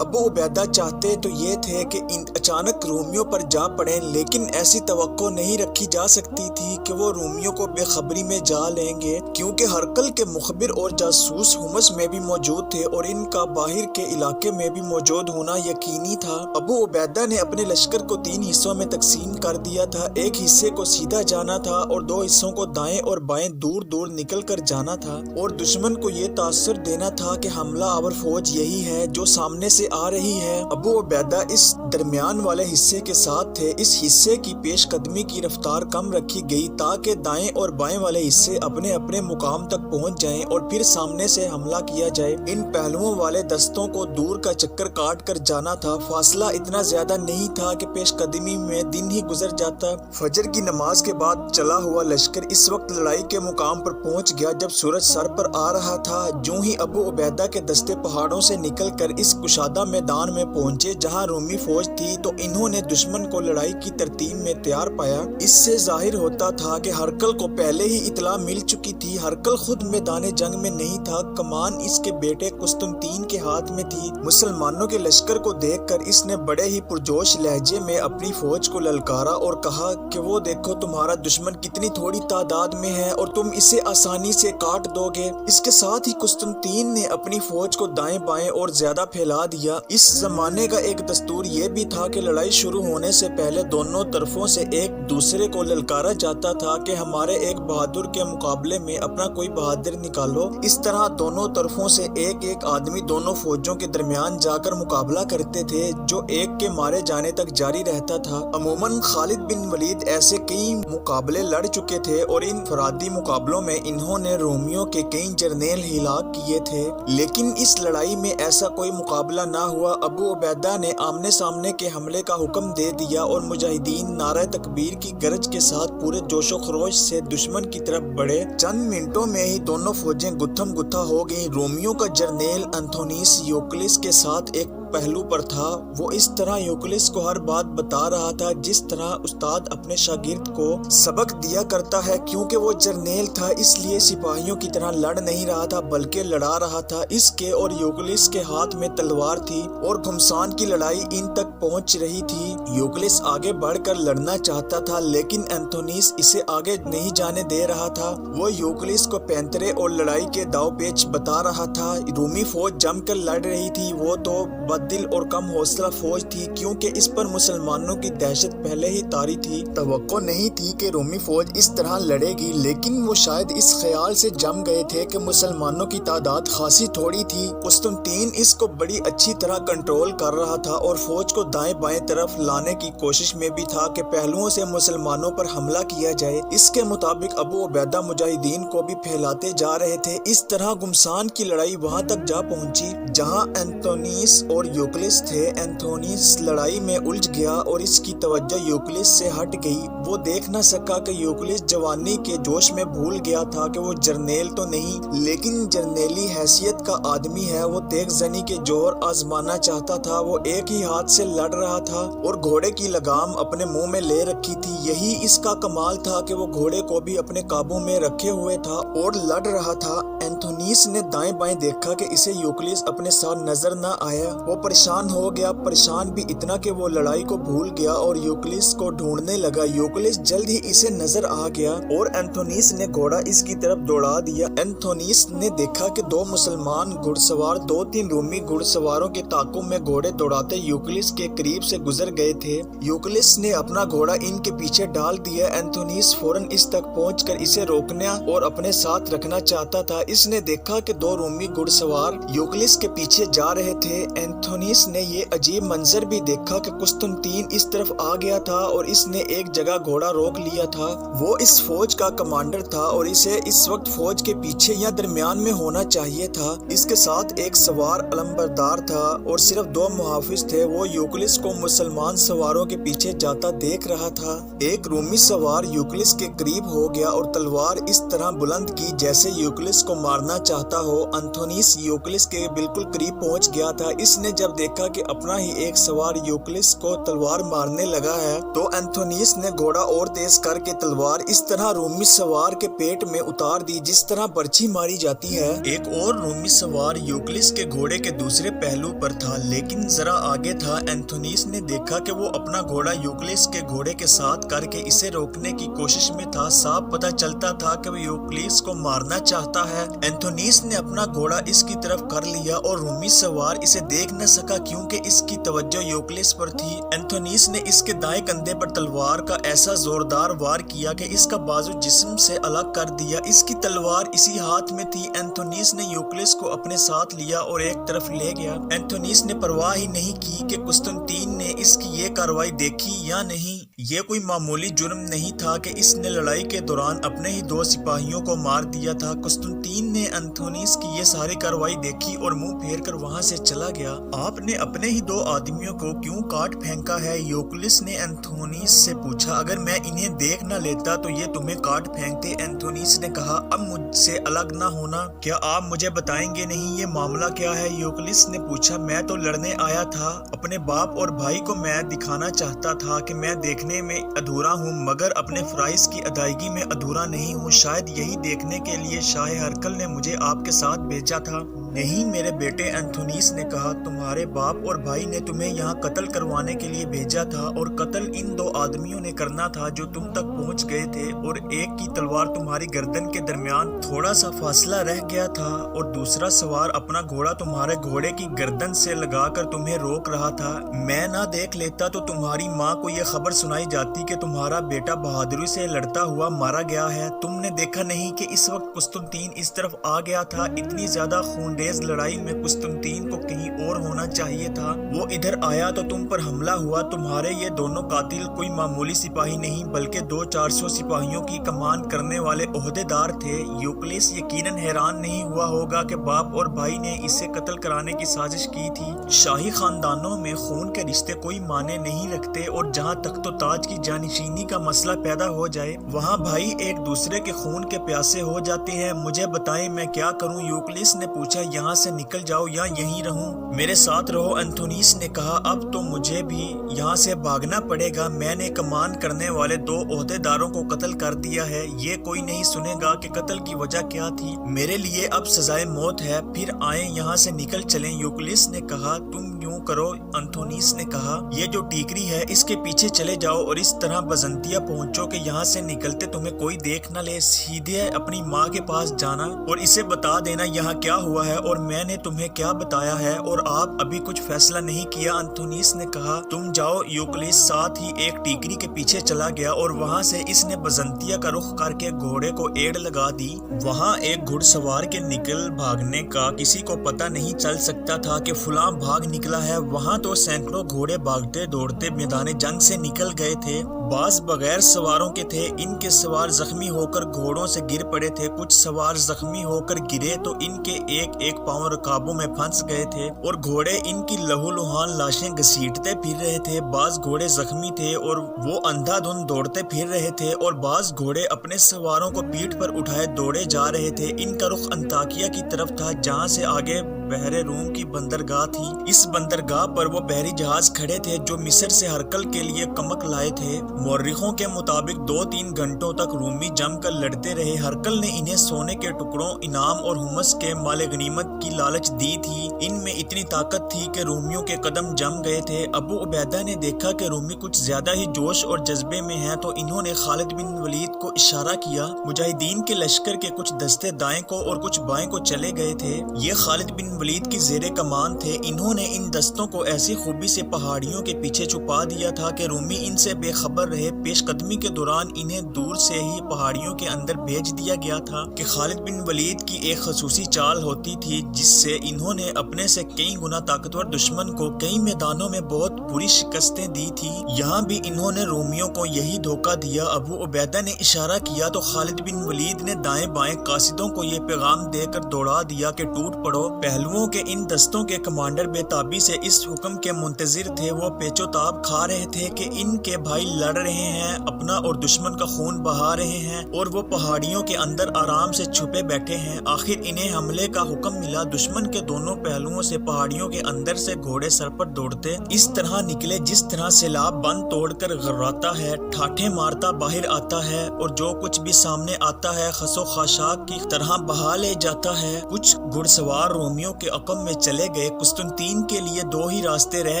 ابو عبیدہ چاہتے تو یہ تھے کہ اچانک رومیوں پر جا پڑیں، لیکن ایسی توقع نہیں رکھی جا سکتی تھی کہ وہ رومیوں کو بے خبری میں جا لیں گے، کیونکہ ہرقل کے مخبر اور جاسوس حمص میں بھی موجود تھے اور ان کا باہر کے علاقے میں بھی موجود ہونا یقینی تھا۔ ابو عبیدہ نے اپنے لشکر کو 3 حصوں میں تقسیم کر دیا تھا۔ ایک حصے کو سیدھا جانا تھا اور 2 حصوں کو دائیں اور بائیں دور دور نکل کر جانا تھا، اور دشمن کو یہ تاثر دینا تھا کہ حملہ آور فوج یہی ہے جو سامنے سے آ رہی ہے۔ ابو عبیدہ اس درمیان والے حصے کے ساتھ تھے۔ اس حصے کی پیش قدمی کی رفتار کم رکھی گئی تاکہ دائیں اور بائیں والے حصے اپنے اپنے مقام تک پہنچ جائیں اور پھر سامنے سے حملہ کیا جائے۔ ان پہلوؤں والے دستوں کو دور کا چکر کاٹ کر جانا تھا۔ فاصلہ اتنا زیادہ نہیں تھا کہ پیش قدمی میں دن ہی گزر جاتا۔ فجر کی نماز کے بعد چلا ہوا لشکر اس وقت لڑائی کے مقام پر پہنچ گیا جب سورج سر پر آ رہا تھا۔ جوں ہی ابو عبیدہ کے دستے پہاڑوں سے نکل کر اس کشادہ میدان میں پہنچے جہاں رومی فوج تھی تو انہوں نے دشمن کو لڑائی کی ترتیب میں تیار پایا۔ اس سے ظاہر ہوتا تھا کہ ہرقل کو پہلے ہی اطلاع مل چکی تھی۔ ہرقل خود میدان جنگ میں نہیں تھا، کمان اس کے بیٹے قسطنطین کے ہاتھ میں تھی۔ مسلمانوں کے لشکر کو دیکھ کر اس نے بڑے ہی پرجوش لہجے میں اپنی فوج کو للکارا اور کہا کہ وہ دیکھو تمہارا دشمن کتنی تھوڑی تعداد میں ہے اور تم اسے آسانی سے کاٹ دو گے۔ اس کے ساتھ ہی قسطنطین نے اپنی فوج کو دائیں بائیں اور زیادہ پھیلا دیا۔ اس زمانے کا ایک دستور یہ بھی تھا کہ لڑائی شروع ہونے سے پہلے دونوں طرفوں سے ایک دوسرے کو للکارا جاتا تھا کہ ہمارے ایک بہادر کے مقابلے میں اپنا کوئی بہادر نکالو۔ اس طرح دونوں طرفوں سے ایک ایک آدمی دونوں فوجوں کے درمیان جا کر مقابلہ کرتے تھے جو ایک کے مارے جانے تک جاری رہتا تھا۔ عموماً خالد بن ولید ایسے کئی مقابلے لڑ چکے تھے اور ان انفرادی مقابلوں میں انہوں نے رومیوں کے کئی جرنیل ہلاک کیے تھے، لیکن اس لڑائی میں ایسا کوئی مقابلہ نہ ہوا۔ ابو عبیدہ نے آمنے سامنے کے حملے کا حکم دے دیا اور مجاہدین نعرہ تکبیر کی گرج کے ساتھ پورے جوش و خروش سے دشمن کی طرف بڑھے۔ چند منٹوں میں ہی دونوں فوجیں گتھم گتھا ہو گئیں۔ رومیوں کا جرنیل انتھونیس یوکلس کے ساتھ ایک پہلو پر تھا۔ وہ اس طرح یوکلس کو ہر بات بتا رہا تھا جس طرح استاد اپنے شاگرد کو سبق دیا کرتا ہے۔ کیونکہ وہ جرنیل تھا اس لیے سپاہیوں کی طرح لڑ نہیں رہا تھا بلکہ لڑا رہا تھا۔ اس کے اور یوکلس کے ہاتھ میں تلوار تھی اور گھمسان کی لڑائی ان تک پہنچ رہی تھی۔ یوکلس آگے بڑھ کر لڑنا چاہتا تھا لیکن انتھونیس اسے آگے نہیں جانے دے رہا تھا۔ وہ یوکلس کو پینترے اور لڑائی کے داؤ پیچ بتا رہا تھا۔ رومی فوج جم کر لڑ رہی تھی۔ وہ تو دل اور کم حوصلہ فوج تھی کیونکہ اس پر مسلمانوں کی دہشت پہلے ہی طاری تھی۔ توقع نہیں تھی کہ رومی فوج اس طرح لڑے گی، لیکن وہ شاید اس خیال سے جم گئے تھے کہ مسلمانوں کی تعداد خاصی تھوڑی تھی۔ قسطنطین اس کو بڑی اچھی طرح کنٹرول کر رہا تھا اور فوج کو دائیں بائیں طرف لانے کی کوشش میں بھی تھا کہ پہلوؤں سے مسلمانوں پر حملہ کیا جائے۔ اس کے مطابق ابو عبیدہ مجاہدین کو بھی پھیلاتے جا رہے تھے۔ اس طرح گھمسان کی لڑائی وہاں تک جا پہنچی جہاں انتھونیس اور یوکلس تھے۔ انتھونیس لڑائی میں الجھ گیا اور اس کی توجہ یوکلس سے ہٹ گئی۔ وہ دیکھ نہ سکا کہ یوکلس جوانی کے جوش میں بھول گیا تھا کہ وہ جرنیل تو نہیں لیکن جرنیلی حیثیت کا آدمی ہے۔ وہ تیغ زنی کے جوہر آزمانا چاہتا تھا۔ وہ ایک ہی ہاتھ سے لڑ رہا تھا اور گھوڑے کی لگام اپنے منہ میں لے رکھی تھی۔ یہی اس کا کمال تھا کہ وہ گھوڑے کو بھی اپنے قابو میں رکھے ہوئے تھا اور لڑ رہا تھا۔ انتھونیس نے دائیں بائیں دیکھا کہ اسے یوکلس اپنے ساتھ نظر نہ آیا۔ وہ پریشان ہو گیا، پریشان بھی اتنا کہ وہ لڑائی کو بھول گیا اور یوکلس کو ڈھونڈنے لگا۔ یوکلس جلد ہی اسے نظر آ گیا اور انتھونیس نے گھوڑا اس کی طرف دوڑا دیا۔ انتھونیس نے دیکھا کہ 2 مسلمان گھڑ سوار 2-3 رومی گھڑ سواروں کے تعاقب میں گھوڑے دوڑاتے یوکلس کے قریب سے گزر گئے تھے۔ یوکلس نے اپنا گھوڑا ان کے پیچھے ڈال دیا۔ انتھونیس فوراً اس تک پہنچ کر اسے روکنا اور اپنے ساتھ رکھنا چاہتا تھا۔ اس نے دیکھا کہ 2 رومی گھڑ سوار یوکلس کے پیچھے جا رہے تھے۔ انتھونیس نے یہ عجیب منظر بھی دیکھا کہ قسطنطین اس طرف آ گیا تھا اور اس نے ایک جگہ گھوڑا روک لیا تھا۔ وہ اس فوج کا کمانڈر تھا اور اسے اس وقت فوج کے پیچھے یا درمیان میں ہونا چاہیے تھا۔ اس کے ساتھ ایک سوار علمبردار تھا اور صرف 2 محافظ تھے۔ وہ یوکلس کو مسلمان سواروں کے پیچھے جاتا دیکھ رہا تھا۔ ایک رومی سوار یوکلس کے قریب ہو گیا اور تلوار اس طرح بلند کی جیسے یوکلس کو مارنا چاہتا ہو۔ انتھونیس یوکلس کے بالکل قریب پہنچ گیا تھا۔ اس نے جب دیکھا کہ اپنا ہی ایک سوار یوکلس کو تلوار مارنے لگا ہے تو انتھونیس نے گھوڑا اور تیز کر کے تلوار اس طرح رومی سوار کے پیٹ میں اتار دی جس طرح برچھی ماری جاتی ہے۔ ایک اور رومی سوار یوکلس کے گھوڑے کے دوسرے پہلو پر تھا لیکن ذرا آگے تھا۔ انتھونیس نے دیکھا کہ وہ اپنا گھوڑا یوکلس کے گھوڑے کے ساتھ کر کے اسے روکنے کی کوشش میں تھا۔ صاف پتہ چلتا تھا کہ وہ یوکلس کو مارنا چاہتا ہے۔ انتھونیس نے اپنا گھوڑا اس کی طرف کر لیا اور رومی سوار اسے دیکھ نہ سکا کیونکہ اس کی توجہ یوکلس پر تھی۔ انتھونیس نے اس کے دائیں کندھے پر تلوار کا ایسا زوردار وار کیا کہ اس کا بازو جسم سے الگ کر دیا۔ اس کی تلوار اسی ہاتھ میں تھی۔ انتھونیس نے یوکلس کو اپنے ساتھ لیا اور ایک طرف لے گیا۔ انتھونیس نے پرواہ ہی نہیں کی کہ قسطنطین نے اس کی یہ کارروائی دیکھی یا نہیں۔ یہ کوئی معمولی جرم نہیں تھا کہ اس نے لڑائی کے دوران اپنے ہی 2 سپاہیوں کو مار دیا تھا۔ قسطنطین نے انتھونیس کی یہ ساری کارروائی دیکھی اور منہ پھیر کر وہاں سے چلا گیا۔ آپ نے اپنے ہی 2 آدمیوں کو کیوں کاٹ پھینکا ہے؟ یوکلس نے انتھونیس سے پوچھا۔ اگر میں انہیں دیکھ نہ لیتا تو یہ تمہیں کاٹ پھینکتے۔ انتھونیس نے کہا، اب مجھ سے الگ نہ ہونا۔ کیا آپ مجھے بتائیں گے نہیں یہ معاملہ کیا ہے؟ یوکلس نے پوچھا۔ میں تو لڑنے آیا تھا۔ اپنے باپ اور بھائی کو میں دکھانا چاہتا تھا کہ میں دیکھنے میں ادھورا ہوں مگر اپنے فرائض کی ادائیگی میں ادھورا نہیں ہوں۔ شاید یہی دیکھنے کے لیے شاہ ہرقل نے مجھے آپ کے ساتھ بھیجا تھا۔ نہیں میرے بیٹے، انتھونیس نے کہا، تمہارے باپ اور بھائی نے تمہیں یہاں قتل کروانے کے لیے بھیجا تھا اور قتل ان 2 آدمیوں نے کرنا تھا جو تم تک پہنچ گئے تھے اور ایک کی تلوار تمہاری گردن کے درمیان تھوڑا سا فاصلہ رہ گیا تھا اور دوسرا سوار اپنا گھوڑا تمہارے گھوڑے کی گردن سے لگا کر تمہیں روک رہا تھا۔ میں نہ دیکھ لیتا تو تمہاری ماں کو یہ خبر سنائی جاتی کہ تمہارا بیٹا بہادری سے لڑتا ہوا مارا گیا ہے۔ تم نے دیکھا نہیں کہ اس وقت قسطنطین اس طرف آ گیا تھا؟ اتنی زیادہ خونریز لڑائی میں قسطنطین کو کہیں اور ہونا چاہیے تھا۔ وہ ادھر آیا تو تم پر حملہ ہوا۔ تمہارے یہ دونوں قاتل کوئی معمولی سپاہی نہیں بلکہ 200-400 سپاہیوں کی کمان کرنے والے عہدیدار تھے۔ یوکلس یقیناً حیران نہیں ہوا ہوگا کہ باپ اور بھائی نے اسے قتل کرانے کی سازش کی تھی۔ شاہی خاندانوں میں خون کے رشتے کوئی معنی نہیں رکھتے اور جہاں تخت و تاج کی جانشینی کا مسئلہ پیدا ہو جائے وہاں بھائی ایک دوسرے کے خون کے پیاسے ہو جاتے ہیں۔ مجھے بتائیں میں کیا کروں؟ یوکلس نے پوچھا۔ یہاں سے نکل جاؤ یا یہیں رہوں؟ میرے ساتھ رہو، انتھونیس نے کہا۔ اب تو مجھے بھی یہاں سے بھاگنا پڑے گا۔ میں نے کمان کرنے والے 2 عہدیداروں کو قتل کر دیا ہے۔ یہ کوئی نہیں سنے گا کہ قتل کی وجہ کیا تھی۔ میرے لیے اب سزائے موت ہے۔ پھر آئیں یہاں سے نکل چلیں۔ یوکلس نے کہا۔ تم یوں کرو، انتھونیس نے کہا، یہ جو ٹیکری ہے اس کے پیچھے چلے جاؤ اور اس طرح بزنطیہ پہنچو کہ یہاں سے نکلتے تمہیں کوئی دیکھ نہ لے۔ سیدھے اپنی ماں کے پاس جانا اور اسے بتا دینا یہاں کیا ہوا ہے اور میں نے تمہیں کیا بتایا ہے اور آپ ابھی کچھ فیصلہ نہیں کیا۔ انتھونیس نے کہا۔ تم جاؤ۔ یوکلس ساتھ ہی ایک ٹیکری کے پیچھے چلا گیا اور وہاں سے اس نے بزنطیہ کا رخ کر کے گھوڑے کو ایڑ لگا دی۔ وہاں ایک گھڑ سوار کے نکل بھاگنے کا کسی کو پتہ نہیں چل سکتا تھا کہ فلاں بھاگ نکلا ہے۔ وہاں تو سینکڑوں گھوڑے بھاگتے دوڑتے میدان جنگ سے نکل گئے تھے۔ بعض بغیر سواروں کے تھے۔ ان کے سوار زخمی ہو کر گھوڑوں سے گر پڑے تھے۔ کچھ سوار زخمی ہو کر گرے تو ان کے ایک ایک پاؤں رکابوں میں پھنس گئے تھے اور گھوڑے ان کی لہو لہان لاشیں گھسیٹتے پھر رہے تھے۔ بعض گھوڑے زخمی تھے اور وہ اندھا دھند دوڑتے پھر رہے تھے اور بعض گھوڑے اپنے سواروں کو پیٹھ پر اٹھائے دوڑے جا رہے تھے۔ ان کا رخ انطاکیہ کی طرف تھا جہاں سے آگے بحر روم کی بندرگاہ تھی۔ اس بندرگاہ پر وہ بحری جہاز کھڑے تھے جو مصر سے ہرقل کے لیے کمک لائے تھے۔ مورخوں کے مطابق 2-3 گھنٹوں تک رومی جم کر لڑتے رہے۔ ہرقل نے انہیں سونے کے ٹکڑوں، انعام اور حمص کے مال غنیمت کی لالچ دی تھی۔ ان میں اتنی طاقت تھی کہ رومیوں کے قدم جم گئے تھے۔ ابو عبیدہ نے دیکھا کہ رومی کچھ زیادہ ہی جوش اور جذبے میں ہیں تو انہوں نے خالد بن ولید کو اشارہ کیا۔ مجاہدین کے لشکر کے کچھ دستے دائیں کو اور کچھ بائیں کو چلے گئے تھے۔ یہ خالد بن ولید کی زیر کمان تھے۔ انہوں نے ان دستوں کو ایسی خوبی سے پہاڑیوں کے پیچھے چھپا دیا تھا کہ رومی ان سے بے خبر رہے۔ پیش قدمی کے دوران انہیں دور سے ہی پہاڑیوں کے اندر بھیج دیا گیا تھا کہ خالد بن ولید کی ایک خصوصی چال ہوتی تھی جس سے انہوں نے اپنے سے کئی گنا طاقتور دشمن کو کئی میدانوں میں بہت بری شکستیں دی تھی۔ یہاں بھی انہوں نے رومیوں کو یہی دھوکہ دیا۔ ابو عبیدہ نے اشارہ کیا تو خالد بن ولید نے دائیں بائیں قاصدوں کو یہ پیغام دے کر دوڑا دیا کہ ٹوٹ پڑو۔ پہلوؤں کے ان دستوں کے کمانڈر بے تابی سے اس حکم کے منتظر تھے۔ وہ پیچو تاب کھا رہے تھے کہ ان کے بھائی لڑ رہے ہیں، اپنا اور دشمن کا خون بہا رہے ہیں اور وہ پہاڑیوں کے اندر آرام سے چھپے بیٹھے ہیں۔ آخر انہیں حملے کا حکم ملا۔ دشمن کے دونوں پہلوؤں سے پہاڑیوں کے اندر سے گھوڑے سر پر دوڑتے اس طرح نکلے جس طرح سیلاب بند توڑ کر غراتا ہے، ٹھاٹھیں مارتا باہر آتا ہے اور جو کچھ بھی سامنے آتا ہے خس و خاشاک کی طرح بہا لے جاتا ہے۔ کچھ گھڑ سوار رومیوں کے عقب میں چلے گئے۔ قسطنطین کے لیے دو ہی راستے رہ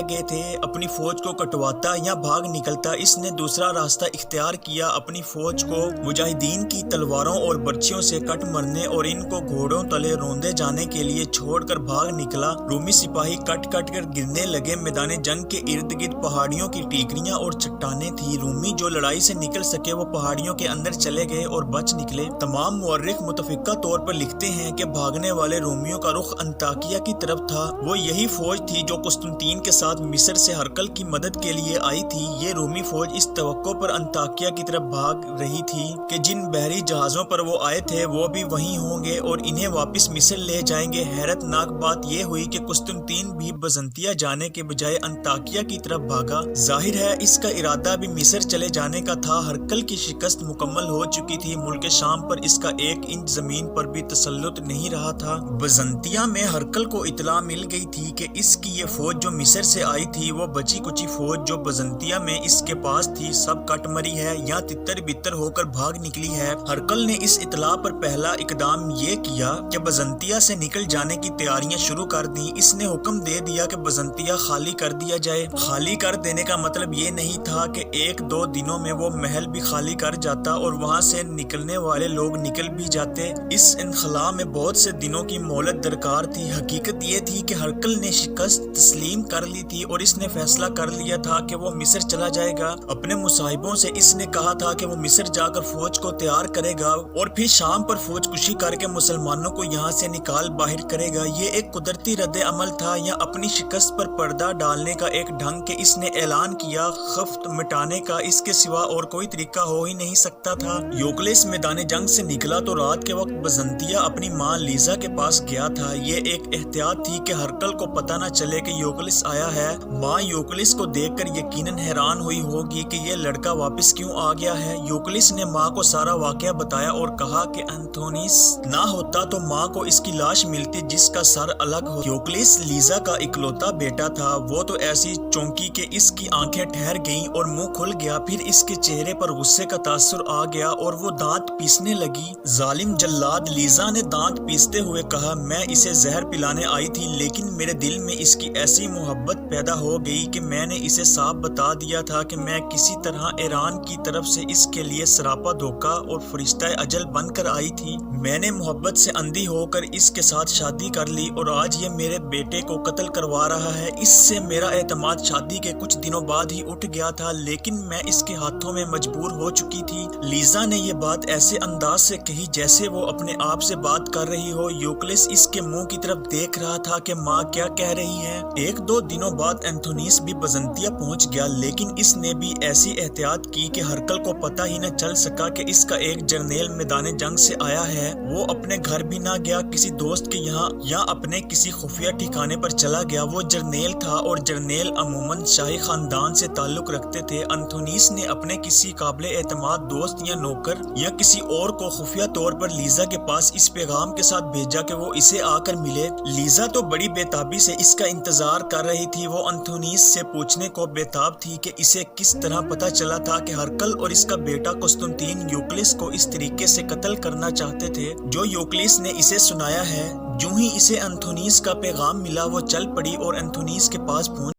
گئے تھے، اپنی فوج کو کٹواتا یا بھاگ نکلتا۔ اس نے دوسرا راستہ اختیار کیا، اپنی فوج کو مجاہدین کی تلواروں اور برچھیوں سے کٹ مرنے اور ان کو گھوڑوں تلے روندے جانے کے لیے چھوڑ کر بھاگ نکلا۔ رومی سپاہی کٹ کٹ کر گرنے لگے۔ میدان جنگ کے ارد گرد پہاڑیوں کی ٹیکریاں اور چٹانیں تھیں۔ رومی جو لڑائی سے نکل سکے وہ پہاڑیوں کے اندر چلے گئے اور بچ نکلے۔ تمام مورخ متفقہ طور پر لکھتے ہیں کہ بھاگنے والے رومیوں کا رخ انطاکیہ کی طرف تھا۔ وہ یہی فوج تھی جو قسطنطین کے ساتھ مصر سے ہرقل کی مدد کے لیے آئی تھی۔ یہ رومی فوج اس توقع پر انطاکیہ کی طرف بھاگ رہی تھی کہ جن بحری جہازوں پر وہ آئے تھے وہ بھی وہیں ہوں گے اور انہیں واپس مصر لے جائیں گے۔ حیرت ناک بات یہ ہوئی کہ قسطنطین بھی بزنطیہ جانے کے بجائے انطاکیہ کی طرف بھاگا۔ ظاہر ہے اس کا ارادہ بھی مصر چلے جانے کا تھا۔ ہرقل کی شکست مکمل ہو چکی تھی۔ ملک شام پر اس کا ایک انچ زمین پر بھی تسلط نہیں رہا تھا۔ بزنطیہ میں ہرقل کو اطلاع مل گئی تھی کہ اس کی یہ فوج جو مصر سے آئی تھی وہ بچی کچی فوج جو بزنطیہ میں اس کے پاس تھی سب کٹ مری ہے یا تتر بتر ہو کر بھاگ نکلی ہے۔ ہرقل نے اس اطلاع پر پہلا اقدام یہ کیا کہ بزنطیہ سے نکل جانے کی تیاریاں شروع کر دیں۔ اس نے حکم دے دیا کہ بزنطیہ خالی کر دیا جائے۔ خالی کر دینے کا مطلب یہ نہیں تھا کہ ایک دو دنوں میں وہ محل بھی خالی کر جاتا اور وہاں سے نکلنے والے لوگ نکل بھی جاتے۔ اس انخلاء میں بہت سے دنوں کی مہلت درکار تھی۔ حقیقت یہ تھی کہ ہرقل نے شکست تسلیم کر لی تھی اور اس نے فیصلہ کر لیا تھا کہ وہ مصر چلا جائے گا۔ اپنے مصاحبوں سے اس نے کہا تھا کہ وہ مصر جا کر فوج کو تیار کرے گا اور پھر شام پر فوج کشی کر کے مسلمانوں کو یہاں سے نکال باہر کرے گا۔ یہ ایک قدرتی رد عمل تھا یا اپنی شکست پر پردہ ڈالنے کا ایک ڈھنگ کہ اس نے اعلان کیا خفت مٹانے کا، اس کے سوا اور کوئی طریقہ ہو ہی نہیں سکتا تھا۔ یوکلس میدان جنگ سے نکلا تو رات کے وقت بزنطیہ اپنی ماں لیزا کے پاس گیا تھا۔ یہ ایک احتیاط تھی کہ ہرقل کو پتہ نہ چلے کہ یوکلس آیا ہے۔ ماں یوکلس کو دیکھ کر یقیناً حیران ہوئی ہوگی کہ یہ لڑکا واپس کیوں آ گیا ہے۔ یوکلس نے ماں کو سارا واقعہ بتایا اور کہا کہ انتھونیس نہ ہوتا تو ماں کو اس کی لاش ملتی جس کا سر الگ ہو۔ یوکلس لیزا کا اکلوتا بیٹا تھا۔ وہ تو ایسی چونکی کہ اس کی آنکھیں ٹھہر گئیں اور منہ کھل گیا۔ پھر اس کے چہرے پر غصے کا تاثر آ گیا اور وہ دانت پیسنے لگی۔ ظالم جلاد، لیزا نے دانت پیستے ہوئے کہا، میں اسے زہر پلانے آئی تھی لیکن میرے دل میں اس کی ایسی محبت پیدا ہو گئی کہ میں نے اسے صاف بتا دیا تھا کہ میں کسی طرح ایران کی طرف سے اس کے لیے سراپا دھوکہ اور فرشتہ اجل بن کر آئی تھی۔ میں نے محبت سے اندھی ہو کر اس کے ساتھ شادی کر لی اور آج یہ میرے بیٹے کو قتل کروا رہا ہے۔ اس سے میرا اعتماد شادی کے کچھ دنوں بعد ہی اٹھ گیا تھا لیکن میں اس کے ہاتھوں میں مجبور ہو چکی تھی۔ لیزا نے یہ بات ایسے انداز سے کہی جیسے وہ اپنے آپ سے بات کر رہی ہو۔ یوکلس اس کے منہ کی طرف دیکھ رہا تھا کہ ماں کیا کہہ رہی ہے۔ ایک دو دنوں بعد انتھونیس بھی بزنطیہ پہنچ گیا لیکن اس نے بھی ایسی احتیاط کی کہ ہرقل کو پتہ ہی نہ چل سکا کہ اس کا ایک جرنیل میدان جنگ سے آیا ہے۔ وہ اپنے گھر بھی نہ گیا، کسی دوست کے یہاں یا اپنے کسی خفیہ ٹھکانے پر چلا گیا۔ وہ جرنیل تھا اور جرنیل عموماً شاہی خاندان سے تعلق رکھتے تھے۔ انتھونیس نے اپنے کسی قابل اعتماد دوست یا نوکر یا کسی اور کو خفیہ طور پر لیزا کے پاس اس پیغام کے ساتھ بھیجا کہ وہ اسے آ کر ملے۔ لیزا تو بڑی بے تابی سے اس کا انتظار کر رہی تھی۔ وہ انتھونیس سے پوچھنے کو بے تاب تھی کہ اسے کس طرح پتہ چلا تھا کہ ہرقل اور اس کا بیٹا قسطنطین یوکلس کو اس طریقے سے قتل کرنا چاہتے تھے جو یوکلس نے اسے سنایا ہے۔ جو ہی اسے انتھونیس کا پیغام ملا وہ چل پڑی اور انتھونیس کے پاس پہنچ